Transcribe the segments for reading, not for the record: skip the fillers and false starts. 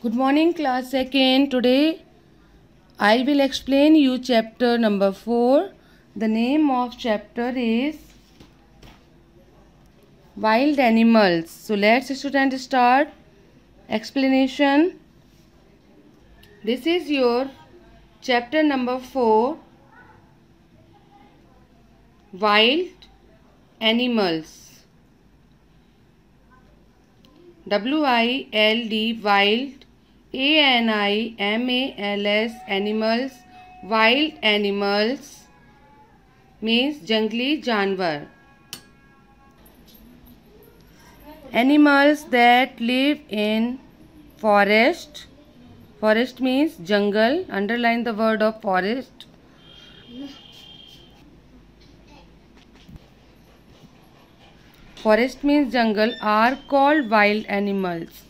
Good morning, class second. Today I will explain you chapter number 4. The name of chapter is Wild Animals. So let's student start explanation. This is your chapter number 4, Wild Animals. WILD, wild. ANIMALS, animals. Wild animals means जंगली जानवर. Animals that live in forest. Forest means jungle. Underline the word of forest. Forest means jungle, are called wild animals.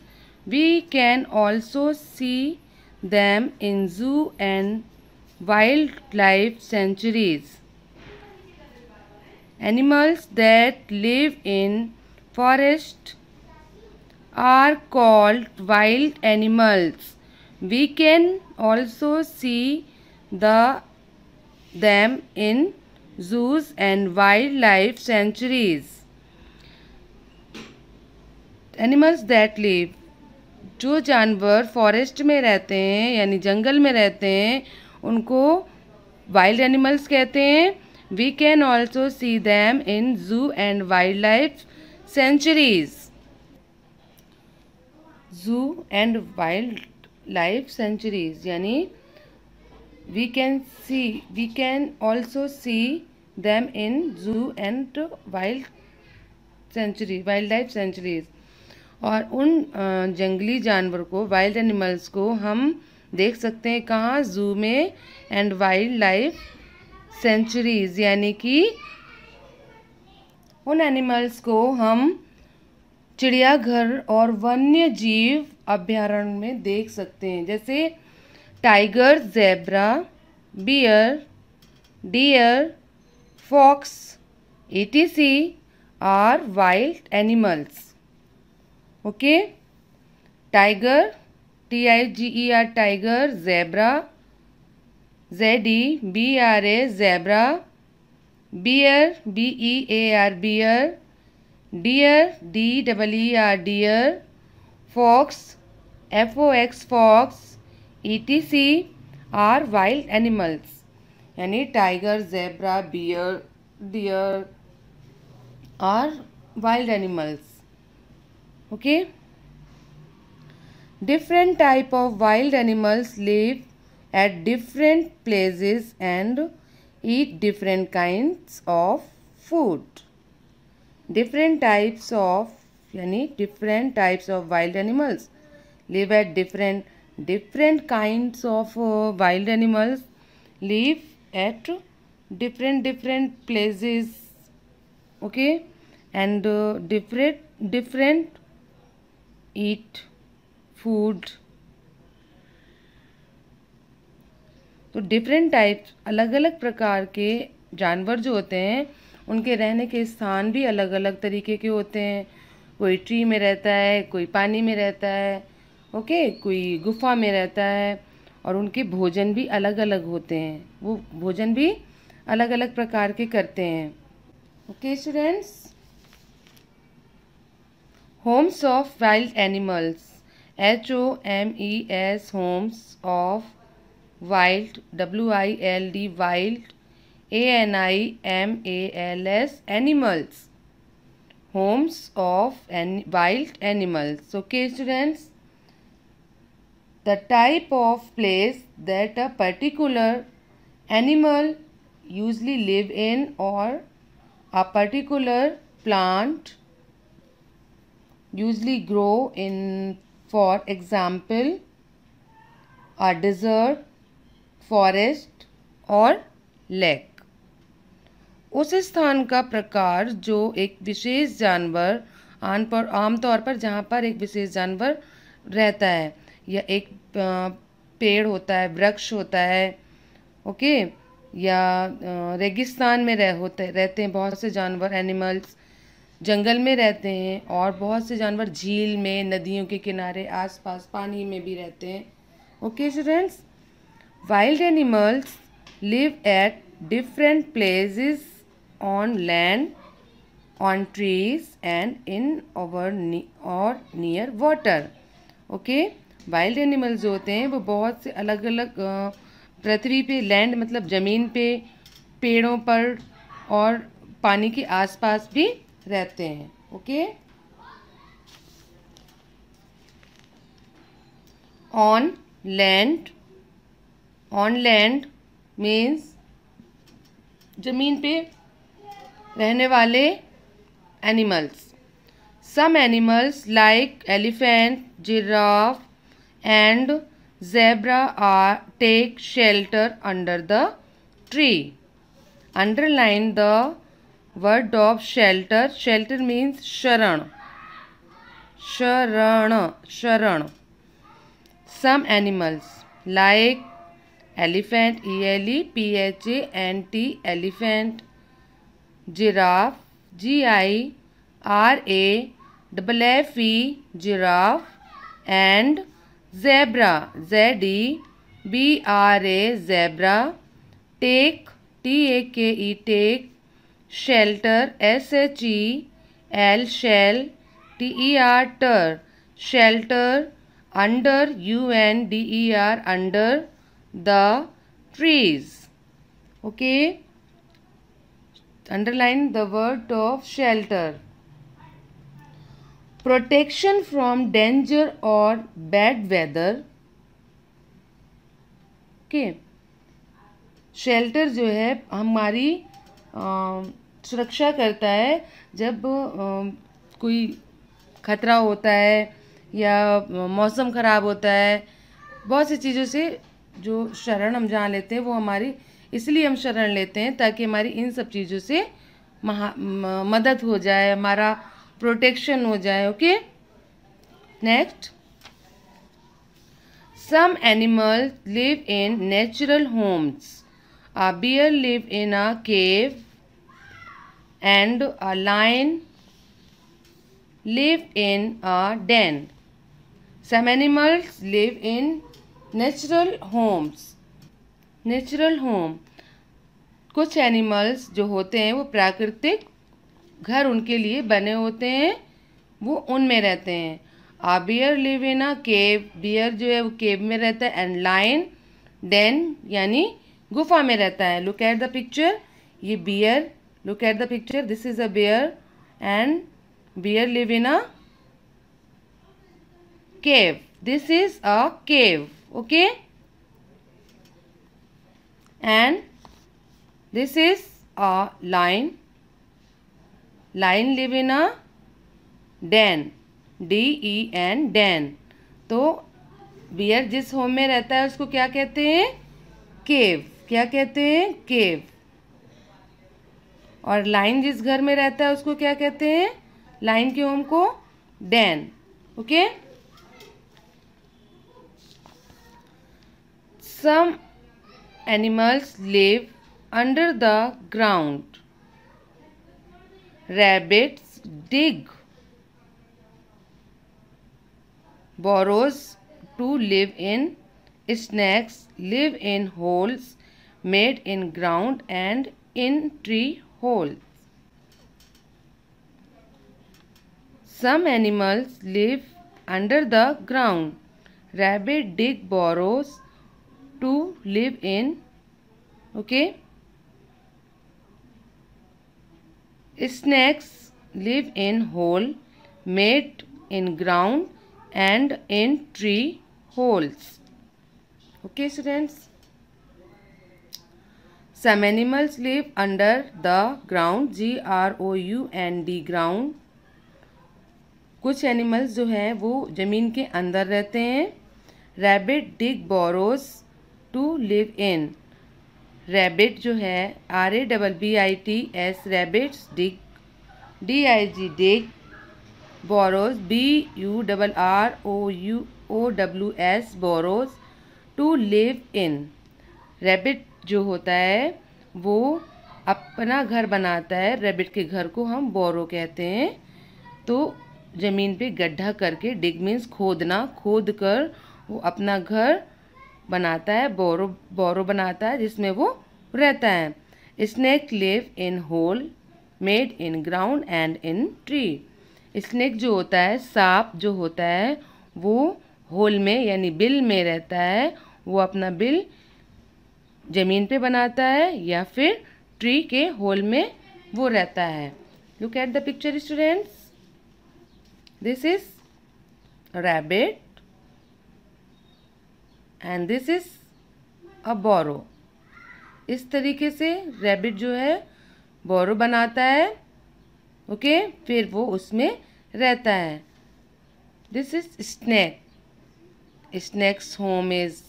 We can also see them in zoo and wildlife sanctuaries. Animals that live in forest are called wild animals. We can also see them in zoos and wildlife sanctuaries. Animals that live, जो जानवर forest में रहते हैं यानी जंगल में रहते हैं उनको वाइल्ड एनिमल्स कहते हैं. We can also see them in zoo and wild life sanctuaries. Zoo and wild life sanctuaries यानी we can also see them in zoo and wild life centuries. और उन जंगली जानवर को, वाइल्ड एनिमल्स को हम देख सकते हैं कहाँ? जू में एंड वाइल्ड लाइफ सेंचुरीज यानी कि उन एनिमल्स को हम चिड़ियाघर और वन्य जीव अभयारण्य में देख सकते हैं. जैसे tiger, zebra, bear, deer, fox etc are wild animals. Okay, tiger TIGER tiger, zebra ZEBRA zebra, bear BEAR bear, deer DEER deer, fox FOX fox etc are wild animals. यानी tiger, zebra, bear, deer are wild animals. Okay, different type of wild animals live at different places and eat different kinds of food. Different types of wild animals live at different kinds of wild animals live at different places. Okay, and different eat food. तो different types, अलग अलग प्रकार के जानवर जो होते हैं उनके रहने के स्थान भी अलग अलग तरीके के होते हैं. कोई ट्री में रहता है, कोई पानी में रहता है, ओके, कोई गुफा में रहता है. और उनके भोजन भी अलग अलग होते हैं, वो भोजन भी अलग अलग प्रकार के करते हैं. Okay students, Holmes of wild animals. HOMES, Holmes of wild, WILD wild, ANIMALS animals. Holmes of wild animals. Okay students, the type of place that a particular animal usually live in or a particular plant usually grow in. For example, a desert, forest और lake. उस स्थान का प्रकार जो एक विशेष जानवर आमतौर पर जहाँ पर एक विशेष जानवर रहता है, या एक पेड़ होता है, वृक्ष होता है, ओके, या रेगिस्तान में रहते हैं बहुत से जानवर, एनिमल्स. जंगल में रहते हैं, और बहुत से जानवर झील में, नदियों के किनारे, आसपास पानी में भी रहते हैं। Okay students, wild animals live at different places on land, on trees and in over or near water. Okay, wild animals जो होते हैं वो बहुत से अलग अलग पृथ्वी पे, लैंड मतलब ज़मीन पे, पेड़ों पर और पानी के आसपास भी रहते हैं। Okay, on land, on land means ज़मीन पे रहने वाले animals. Some animals like elephant, giraffe and zebra take shelter under the tree. Underline the word of shelter. Shelter means sharan. Sharan. Some animals like elephant, ELEPHANT, elephant, giraffe, GIRAFFE, giraffe, and zebra, ZEBRA, zebra, take, take, shelter, SHEL, shell, TER, shelter, under, UNDER, under the trees. Okay, underline the word of shelter. Protection from danger or bad weather. Okay, shelter जो है हमारी सुरक्षा करता है जब कोई खतरा होता है या मौसम ख़राब होता है। बहुत सी चीज़ों से जो शरण हम जहाँ लेते हैं वो हमारी, इसलिए हम शरण लेते हैं ताकि हमारी इन सब चीज़ों से मदद हो जाए, हमारा प्रोटेक्शन हो जाए। Okay, next, some animal live in natural homes. A bear live in a cave and a lion live in a den. Some animals live in natural homes. Natural home, कुछ एनिमल्स जो होते हैं वो प्राकृतिक घर उनके लिए बने होते हैं, वो उनमें रहते हैं। A bear live in a cave, bear जो है वो केव में रहता है। एंड लाइन, डेन यानी गुफा में रहता है। लुक एट द पिक्चर, ये bear, look at the picture, this is a bear and bear live in a cave, this is a cave. Okay, and this is a lion. Lion live in a den, DEN, den. तो beer जिस home में रहता है उसको क्या कहते हैं? केव। क्या कहते हैं? केव। और लाइन जिस घर में रहता है उसको क्या कहते हैं? लाइन के होम को Dane. Okay, some animals live under the ground. Rabbits dig burrows to live in. Snakes live in holes made in ground and in tree holes. Some animals live under the ground. Rabbit dig burrows to live in. Okay, snakes live in hole made in ground and in tree holes. Okay students, some animals live under the ground, GROUND, ground. कुछ animals जो हैं वो ज़मीन के अंदर रहते हैं। Rabbit dig burrows to live in. Rabbit जो है RABBITS, rabbits, dig DIG, dig, burrows BURROUS, burrows, to live in. Rabbit जो होता है वो अपना घर बनाता है, रैबिट के घर को हम बोरो कहते हैं। तो ज़मीन पे गड्ढा करके, डिग मीन्स खोदना, खोद कर वो अपना घर बनाता है, बोरो बनाता है जिसमें वो रहता है। Snake live in hole made in ground and in tree. Snake जो होता है, सांप जो होता है, वो होल में यानी बिल में रहता है। वो अपना बिल ज़मीन पे बनाता है या फिर ट्री के होल में वो रहता है। Look at the picture students, this is rabbit and this is a burrow. इस तरीके से रैबिट जो है बोरो बनाता है, ओके, फिर वो उसमें रहता है। This is snake, snake's home is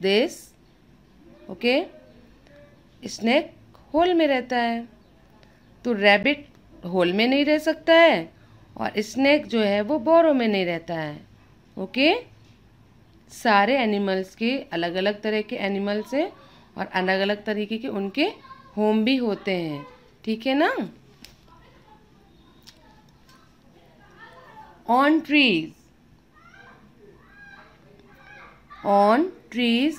this, okay. Snake hole में रहता है, तो रैबिट होल में नहीं रह सकता है और स्नेक जो है वो बोरो में नहीं रहता है, ओके। सारे एनिमल्स के अलग अलग तरह के एनिमल्स हैं और अलग अलग तरीके के उनके होम भी होते हैं, ठीक है ना। On trees, on trees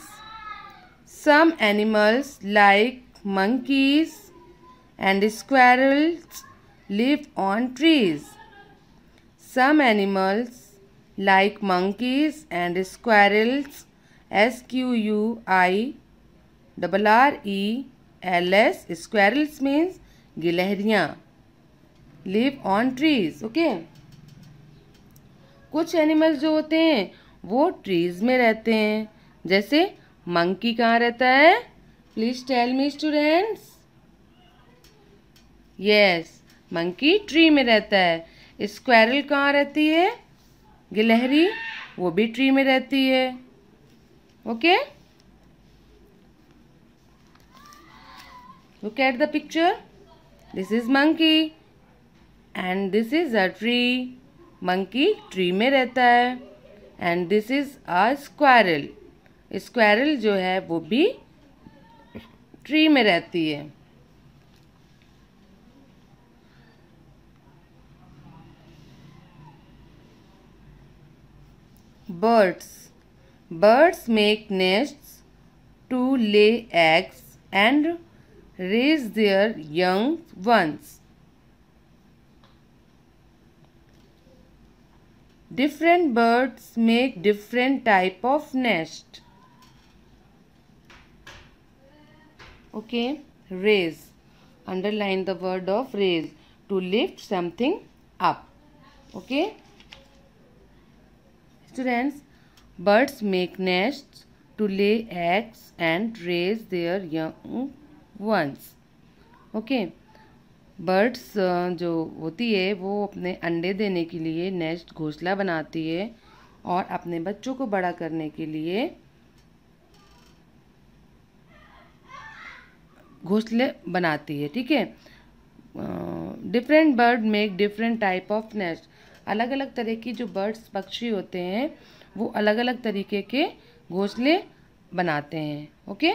some animals like monkeys and squirrels live on trees. Some animals like monkeys and squirrels, squirrels, squirrels means गिलहरियाँ, live on trees, okay? कुछ एनिमल्स जो होते हैं वो ट्रीज में रहते हैं, जैसे मंकी कहाँ रहता है? Please tell me students. Yes, monkey tree में रहता है। स्क्वायरल कहाँ रहती है? गिलहरी, वो भी ट्री में रहती है, okay. Look at the picture, this is monkey and this is a tree. Monkey tree में रहता है and this is a squirrel. Squirrel जो है वो भी ट्री में रहती है। Birds make nests to lay eggs and raise their young ones. Different birds make different type of nest. Okay, raise. Underline the word of raise, to lift something up. Okay. Students, birds make nests to lay eggs and raise their young ones. Okay. Birds जो होती है वो अपने अंडे देने के लिए nest, घोंसला बनाती है और अपने बच्चों को बड़ा करने के लिए घोंसले बनाती है, ठीक है। Different bird make different type of nest. अलग अलग तरह की जो बर्ड्स, पक्षी होते हैं वो अलग अलग तरीके के घोंसले बनाते हैं, okay.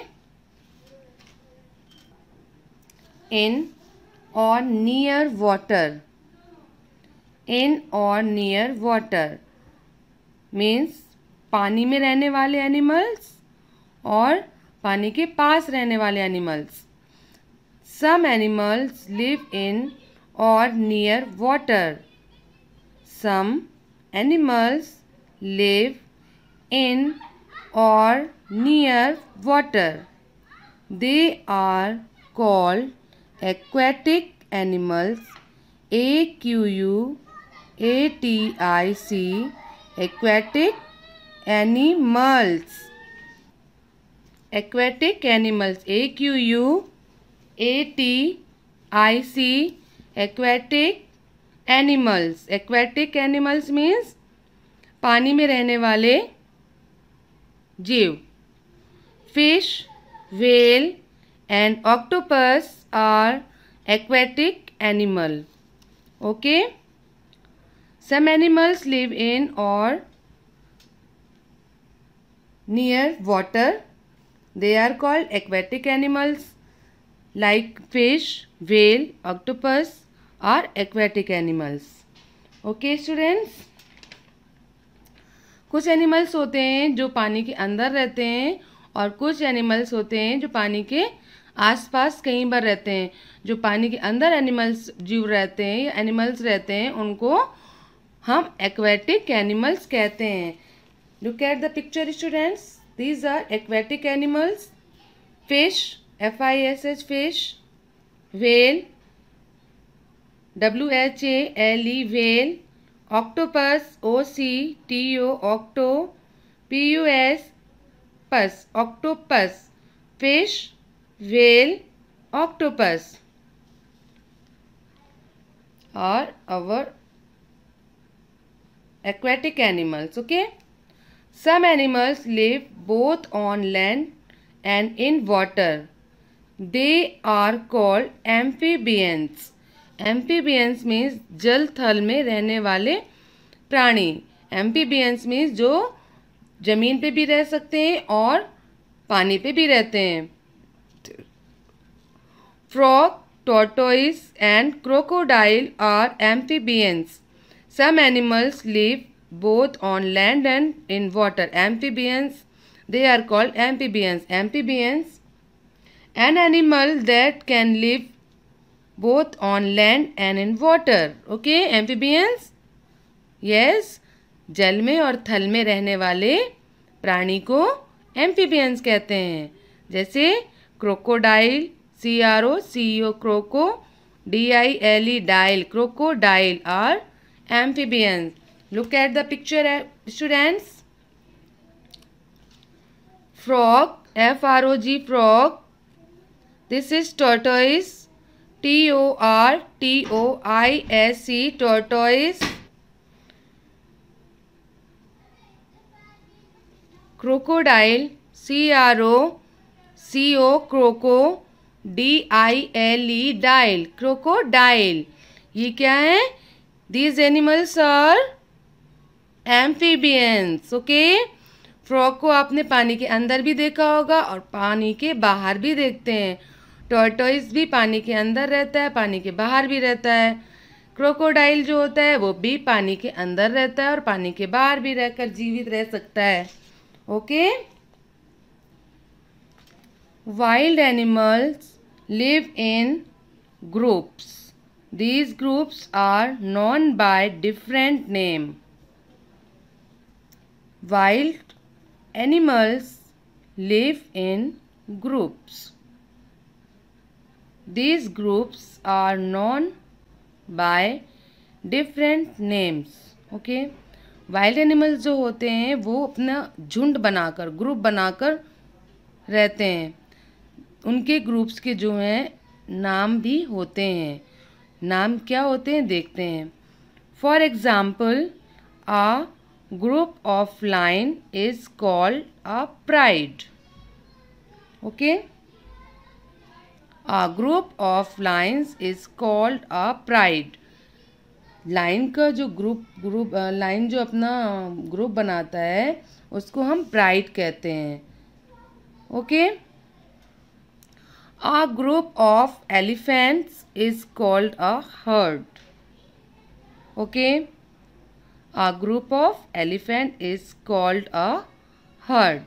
In or near water. In or near water means पानी में रहने वाले एनिमल्स और पानी के पास रहने वाले animals. Some animals live in or near water. Some animals live in or near water. They are called aquatic animals, AQUATIC, aquatic animals. Aquatic animals, AQUATIC, aquatic animals. Aquatic animals means पानी में रहने वाले जीव। Fish, whale and octopus are aquatic animal, okay. Some animals live in or near water, they are called aquatic animals like fish, whale, octopus are aquatic animals. Okay students, कुछ animals होते हैं जो पानी के अंदर रहते हैं और कुछ एनिमल्स होते हैं जो पानी के आसपास कहीं पर रहते हैं। जो पानी के अंदर एनिमल्स जीव रहते हैं या एनिमल्स रहते हैं उनको हम एक्वेटिक एनिमल्स कहते हैं। Look at the picture students, these are aquatic animals. Fish, FISH fish, whale, WHALE whale, octopus, OCTO octo, PUS pus octopus, fish, whale, octopus are our aquatic animals. Okay, some animals live both on land and in water. They are called amphibians. Amphibians means जल थल में रहने वाले प्राणी। Amphibians means जो जमीन पे भी रह सकते हैं और पानी पे भी रहते हैं। Frog, tortoise and crocodile are amphibians. Some animals live both on land and in water. Amphibians, they are called amphibians. Amphibians, an animal that can live both on land and in water. Okay, amphibians, yes, जल में और थल में रहने वाले प्राणी को amphibians कहते हैं। जैसे crocodile, CROCO croco, DILE dile, crocodile are amphibians. Look at the picture students. Frog, FROG frog, this is tortoise, TORTOISE tortoise. Crocodile, CROCO croco, DILE dial, crocodile. ये क्या है? These animals are amphibians. Okay, frog को आपने पानी के अंदर भी देखा होगा और पानी के बाहर भी देखते हैं। टॉर्टोइस भी पानी के अंदर रहता है, पानी के बाहर भी रहता है। क्रोकोडाइल जो होता है वो भी पानी के अंदर रहता है और पानी के बाहर भी रहकर जीवित रह सकता है। Okay, wild animals live in groups. These groups are known by different name. Wild animals live in groups. These groups are known by different names. Okay, wild animals जो होते हैं वो अपना झुंड बनाकर, ग्रुप बनाकर रहते हैं। उनके ग्रुप्स के जो हैं नाम भी होते हैं। नाम क्या होते हैं देखते हैं। For example, a group of lion is called a pride. Okay, A group of lions is called a pride. Lion का जो लाइन जो अपना ग्रुप बनाता है उसको हम प्राइड कहते हैं। Okay, A group of elephants is called a herd. Okay, A group of elephant is called a herd.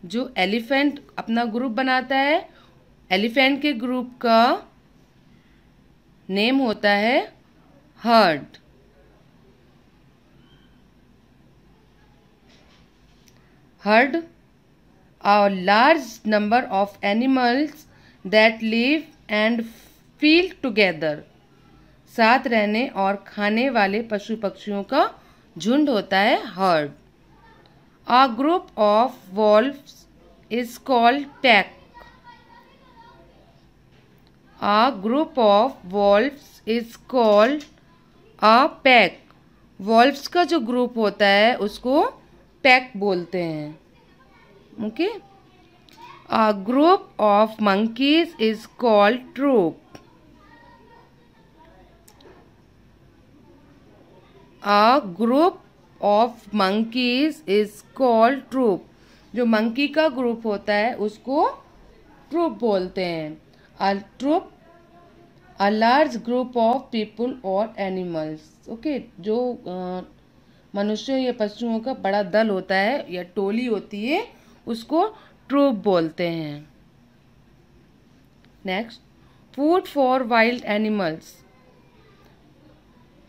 जो एलिफेंट अपना ग्रुप बनाता है, एलिफेंट के ग्रुप का नेम होता है heard. Heard, a large number of animals that live and feed together. साथ रहने और खाने वाले पशु पक्षियों का झुंड होता है heard. A group of wolves is called pack. A group of wolves is called a pack. Wolves का जो ग्रुप होता है उसको पैक बोलते हैं. Okay, A group of monkeys is called troop. A group of monkeys is called troop. जो monkey का group होता है उसको ट्रूप बोलते हैं. a troop, a large group of people or animals. Okay, जो मनुष्यों या पशुओं का बड़ा दल होता है या टोली होती है उसको ट्रूप बोलते हैं. Next, food for wild animals.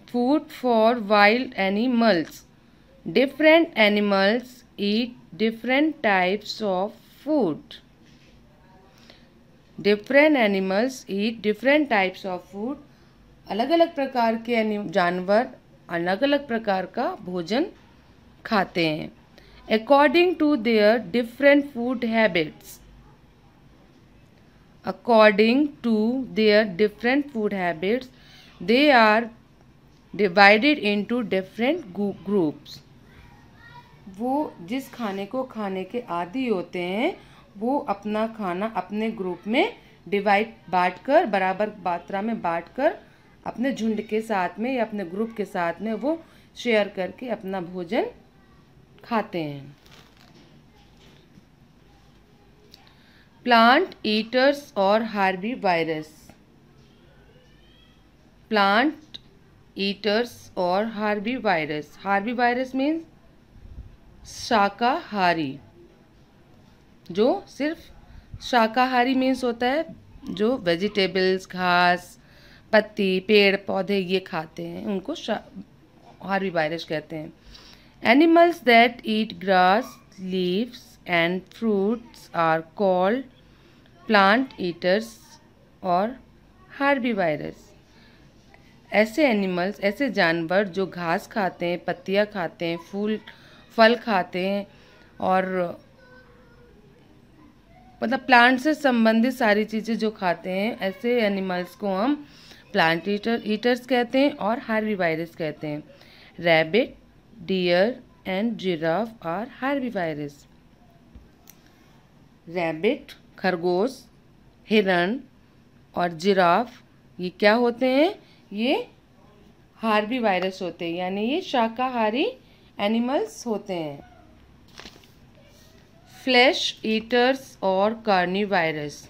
Food for wild animals. Different animals eat different types of food. Different animals eat different types of food. अलग अलग प्रकार के जानवर अलग अलग प्रकार का भोजन खाते हैं. According to their different food habits. According to their different food habits, they are divided into different groups. वो जिस खाने को खाने के आदी होते हैं वो अपना खाना अपने ग्रुप में बांट कर बराबर मात्रा में बांट कर अपने झुंड के साथ में या अपने ग्रुप के साथ में वो शेयर करके अपना भोजन खाते हैं. प्लांट ईटर्स और हार्बीवायरस. प्लांट ईटर्स और हार्बीवायरस. हार्बीवायरस मीन्स शाकाहारी. जो सिर्फ शाकाहारी मीन्स होता है जो वेजिटेबल्स, घास, पत्ती, पेड़ पौधे ये खाते हैं उनको हार्बीवायरस कहते हैं. Animals that eat grass, leaves and fruits are called plant eaters और हार्बीवायरस. ऐसे एनिमल्स, ऐसे जानवर जो घास खाते हैं, पत्तियाँ खाते हैं, फल खाते हैं और मतलब प्लांट से संबंधित सारी चीज़ें जो खाते हैं, ऐसे एनिमल्स को हम प्लांट ईटर्स कहते हैं और हार्बीवायरस कहते हैं. Rabbit, deer and giraffe are herbivores. Rabbit खरगोश, हिरण और जिराफ ये क्या होते हैं? ये हार्बीवायरस होते हैं, यानी ये शाकाहारी एनिमल्स होते हैं. फ्लैश ईटर्स और कार्निवायरस.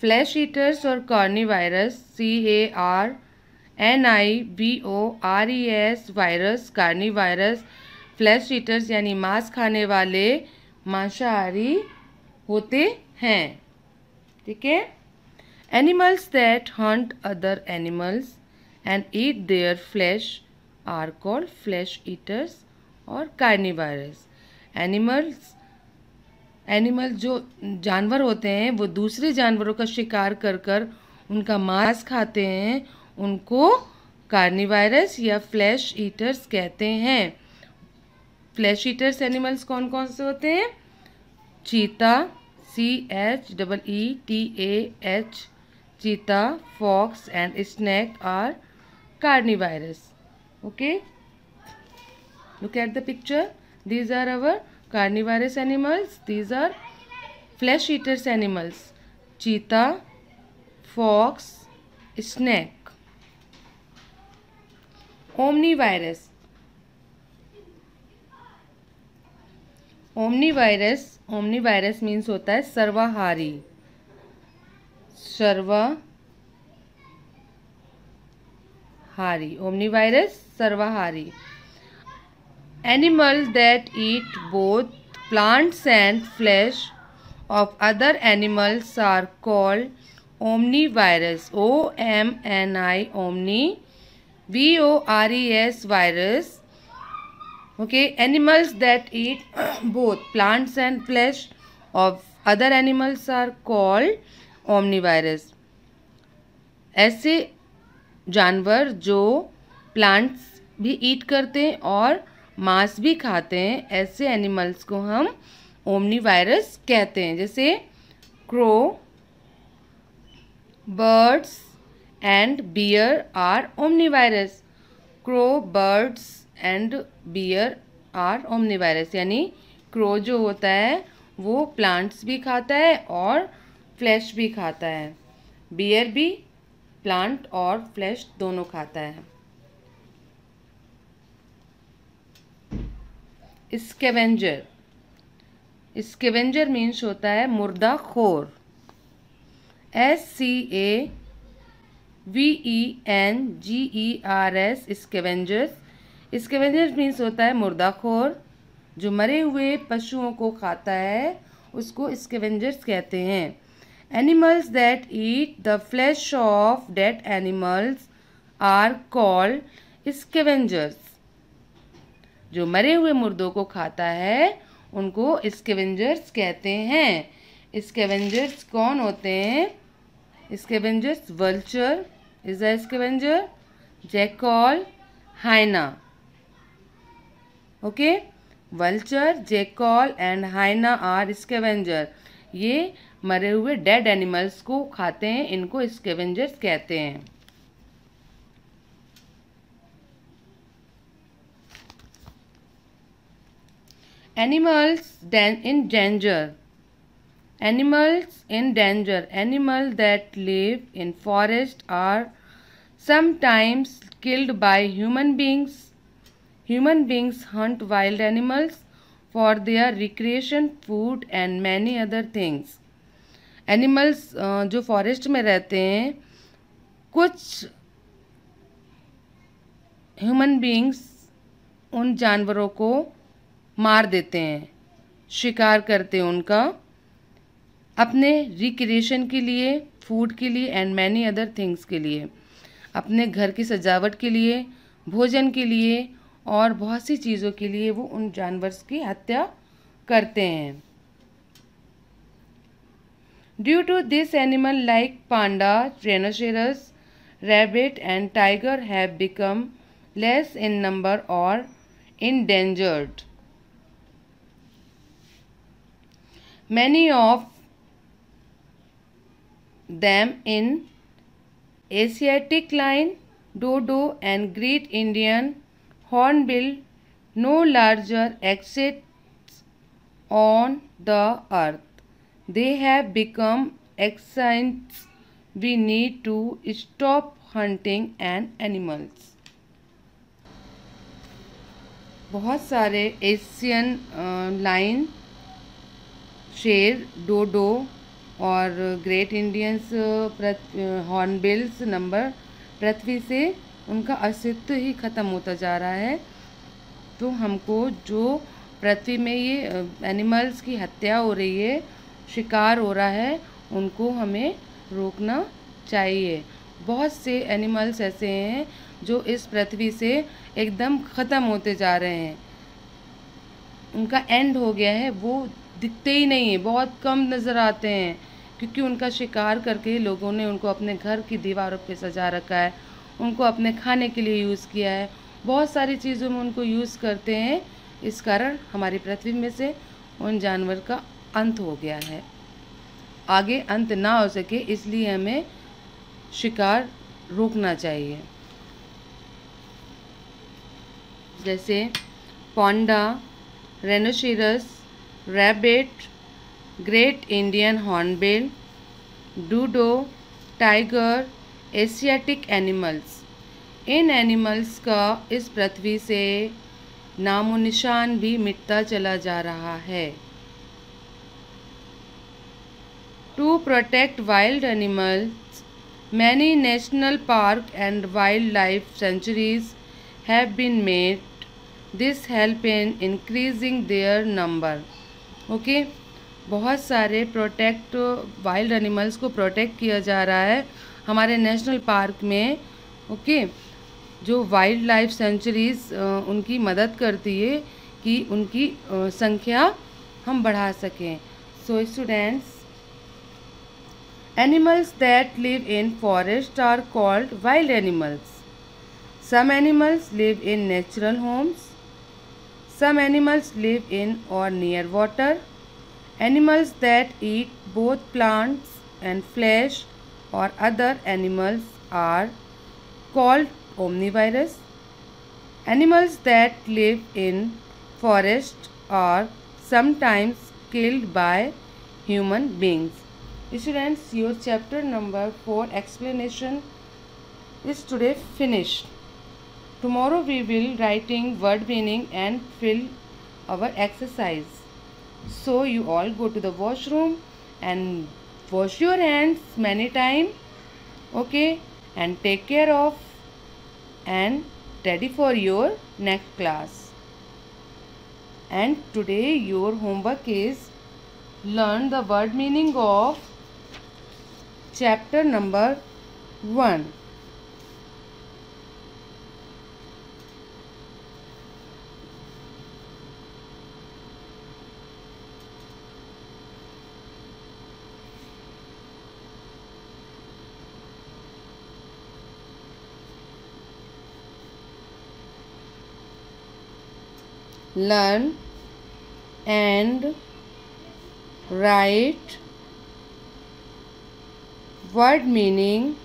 फ्लैश ईटर्स और कार्निवायरस CARNIVORES वायरस. कार्निवायरस फ्लैश ईटर्स यानी मांस खाने वाले मांसाहारी होते हैं. ठीक है. Animals that hunt other animals and eat their flesh are called flesh eaters और कार्निवायरस. एनिमल जो जानवर होते हैं वो दूसरे जानवरों का शिकार कर कर उनका मांस खाते हैं, उनको कार्निवायरस या फ्लैश ईटर्स कहते हैं. फ्लैश ईटर्स एनिमल्स कौन कौन से होते हैं? Cheetah, CHEETAH, cheetah, fox and snake are carnivorous. Okay, look at the picture. These are our carnivorous animals. These are flesh eaters animals. Cheetah, fox, snake. Omnivorous. Omnivorous means होता है सर्वाहारी. Omnivorous, सर्वाहारी. Animals that eat both plants and flesh of other animals are called omnivorous. OMNI, omni, VORES, virus. Okay, animals that eat both plants and flesh of other animals are called omnivorous. ऐसे जानवर जो plants भी ईट करते हैं और मांस भी खाते हैं, ऐसे एनिमल्स को हम ओमनीवायरस कहते हैं. जैसे crow, birds and bear are omnivores. Crow, birds and bear are omnivores. यानी क्रो जो होता है वो प्लांट्स भी खाता है और फ्लैश भी खाता है. बियर भी प्लांट और फ्लैश दोनों खाता है. स्कैवेंजर. स्कैवेंजर मीन्स होता है मुर्दा खोर. SCAVENGERS scavengers. स्कैवेंजर्स मीन्स होता है मुर्दाखोर, जो मरे हुए पशुओं को खाता है उसको स्कैवेंजर्स कहते हैं। Animals that eat the flesh of dead animals are called scavengers. जो मरे हुए मुर्दों को खाता है उनको स्कैवेंजर्स कहते हैं। स्कैवेंजर्स कौन होते हैं? Scavengers vulture is a scavenger, jackal, hyena. Okay, vulture, jackal and hyena are scavenger. ये मरे हुए डेड एनिमल्स को खाते हैं, इनको स्कैवेंजर्स कहते हैं। Animals in danger. Animals in danger. Animals that live in forest are sometimes killed by human beings. Human beings hunt wild animals for their recreation, food and many other things. Animals जो forest में रहते हैं, कुछ human beings उन जानवरों को मार देते हैं, शिकार करते हैं उनका अपने रिक्रिएशन के लिए, फूड के लिए एंड मैनी अदर थिंग्स के लिए, अपने घर की सजावट के लिए, भोजन के लिए और बहुत सी चीज़ों के लिए वो उन जानवरों की हत्या करते हैं। Due to this animal like panda, rhinoceros, rabbit and tiger have become less in number or endangered. Many of them in Asiatic lion, dodo and great Indian hornbill, no larger exits on the earth. They have become extinct. We need to stop hunting animals. बहुत सारे Asian line, शेर, डोडो और great Indians hornbills number पृथ्वी से उनका अस्तित्व ही ख़त्म होता जा रहा है। तो हमको जो पृथ्वी में ये एनिमल्स की हत्या हो रही है, शिकार हो रहा है, उनको हमें रोकना चाहिए। बहुत से एनिमल्स ऐसे हैं जो इस पृथ्वी से एकदम ख़त्म होते जा रहे हैं, उनका एंड हो गया है, वो दिखते ही नहीं है, बहुत कम नज़र आते हैं क्योंकि उनका शिकार करके लोगों ने उनको अपने घर की दीवारों पे सजा रखा है, उनको अपने खाने के लिए यूज़ किया है, बहुत सारी चीज़ों में उनको यूज़ करते हैं। इस कारण हमारी पृथ्वी में से उन जानवर का अंत हो गया है। आगे अंत ना हो सके इसलिए हमें शिकार रोकना चाहिए। जैसे panda, rhinoceros, rabbit, great Indian hornbill, dodo, tiger, Asiatic animals. इन एनिमल्स का इस पृथ्वी से नामो निशान भी मिटता चला जा रहा है। To protect wild animals, many national park and wild life sanctuaries have been made. This help in increasing their number. Okay, बहुत सारे प्रोटेक्ट वाइल्ड एनिमल्स को प्रोटेक्ट किया जा रहा है हमारे नेशनल पार्क में। ओके, जो वाइल्ड लाइफ सेंचुरीज उनकी मदद करती है कि उनकी संख्या हम बढ़ा सकें। So students, animals that live in forest are called wild animals. Some animals live in natural homes. Some animals live in or near water. Animals that eat both plants and flesh or other animals are called omnivorous. Animals that live in forest are sometimes killed by human beings. Students, your chapter number 4 explanation is today finished. Tomorrow we will writing word meaning and fill our exercise. So you all go to the washroom and wash your hands many times, okay, and take care of and ready for your next class. And today your homework is learn the word meaning of chapter number 1. Learn and write word meaning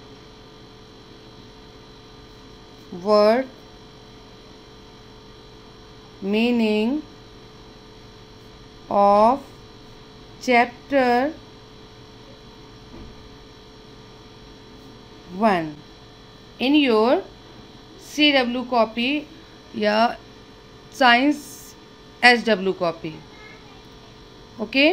of chapter 1 in your CW copy या science SW copy. Okay.